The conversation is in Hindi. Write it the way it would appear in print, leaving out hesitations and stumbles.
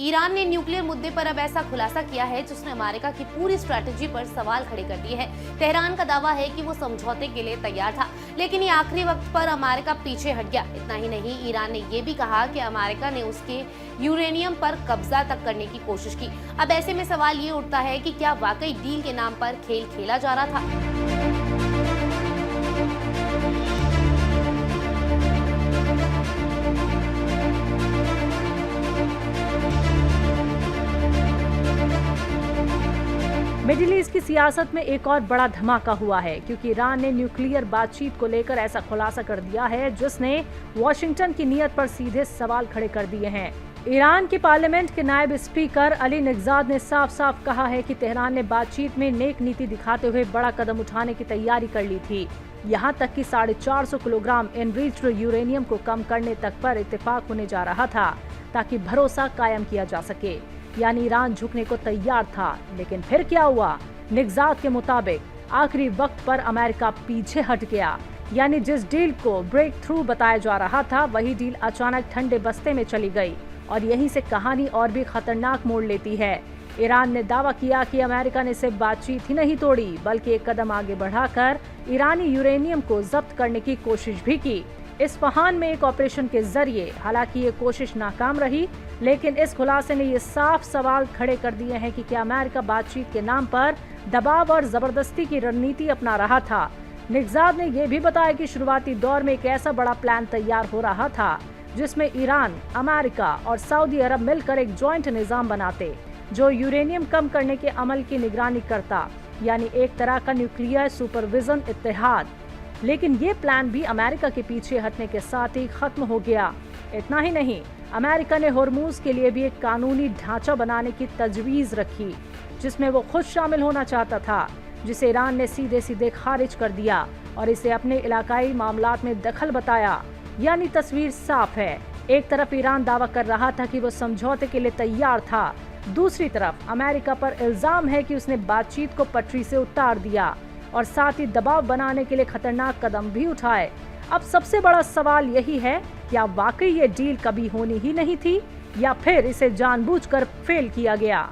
ईरान ने न्यूक्लियर मुद्दे पर अब ऐसा खुलासा किया है जिसने अमेरिका की पूरी स्ट्रैटेजी पर सवाल खड़े कर दिए हैं। तेहरान का दावा है कि वो समझौते के लिए तैयार था, लेकिन ये आखिरी वक्त पर अमेरिका पीछे हट गया। इतना ही नहीं, ईरान ने ये भी कहा कि अमेरिका ने उसके यूरेनियम पर कब्जा तक करने की कोशिश की। अब ऐसे में सवाल ये उठता है कि क्या वाकई डील के नाम पर खेल खेला जा रहा था? मिडिल ईस्ट की सियासत में एक और बड़ा धमाका हुआ है, क्योंकि ईरान ने न्यूक्लियर बातचीत को लेकर ऐसा खुलासा कर दिया है जिसने वॉशिंगटन की नीयत पर सीधे सवाल खड़े कर दिए हैं। ईरान की पार्लियामेंट के नायब स्पीकर अली नगजाद ने साफ साफ कहा है कि तेहरान ने बातचीत में नेक नीति दिखाते हुए बड़ा कदम उठाने की तैयारी कर ली थी। यहाँ तक कि 450 किलोग्राम एनरिच्ड यूरेनियम को कम करने तक पर इत्तेफाक होने जा रहा था, ताकि भरोसा कायम किया जा सके। यानी ईरान झुकने को तैयार था। लेकिन फिर क्या हुआ? निगजाद के मुताबिक आखिरी वक्त पर अमेरिका पीछे हट गया। यानी जिस डील को ब्रेक थ्रू बताया जा रहा था, वही डील अचानक ठंडे बस्ते में चली गई और यहीं से कहानी और भी खतरनाक मोड़ लेती है। ईरान ने दावा किया कि अमेरिका ने सिर्फ बातचीत ही नहीं तोड़ी, बल्कि एक कदम आगे बढ़ाकर ईरानी यूरेनियम को जब्त करने की कोशिश भी की। इस्फहान में एक ऑपरेशन के जरिए। हालांकि ये कोशिश नाकाम रही, लेकिन इस खुलासे ने ये साफ सवाल खड़े कर दिए हैं कि क्या अमेरिका बातचीत के नाम पर दबाव और जबरदस्ती की रणनीति अपना रहा था। निगजाद ने यह भी बताया कि शुरुआती दौर में एक ऐसा बड़ा प्लान तैयार हो रहा था जिसमें ईरान, अमेरिका और सऊदी अरब मिलकर एक ज्वाइंट निजाम बनाते जो यूरेनियम कम करने के अमल की निगरानी करता, यानी एक तरह का न्यूक्लियर सुपरविजन इत्तेहाद। लेकिन ये प्लान भी अमेरिका के पीछे हटने के साथ ही खत्म हो गया। इतना ही नहीं, अमेरिका ने होर्मुज के लिए भी एक कानूनी ढांचा बनाने की तजवीज रखी, जिसमें वो खुद शामिल होना चाहता था, जिसे ईरान ने सीधे सीधे खारिज कर दिया और इसे अपने इलाकाई मामलात में दखल बताया। यानी तस्वीर साफ है। एक तरफ ईरान दावा कर रहा था कि वो समझौते के लिए तैयार था, दूसरी तरफ अमेरिका पर इल्जाम है कि उसने बातचीत को पटरी से उतार दिया और साथ ही दबाव बनाने के लिए खतरनाक कदम भी उठाए। अब सबसे बड़ा सवाल यही है, क्या वाकई ये डील कभी होनी ही नहीं थी या फिर इसे जानबूझकर फेल किया गया?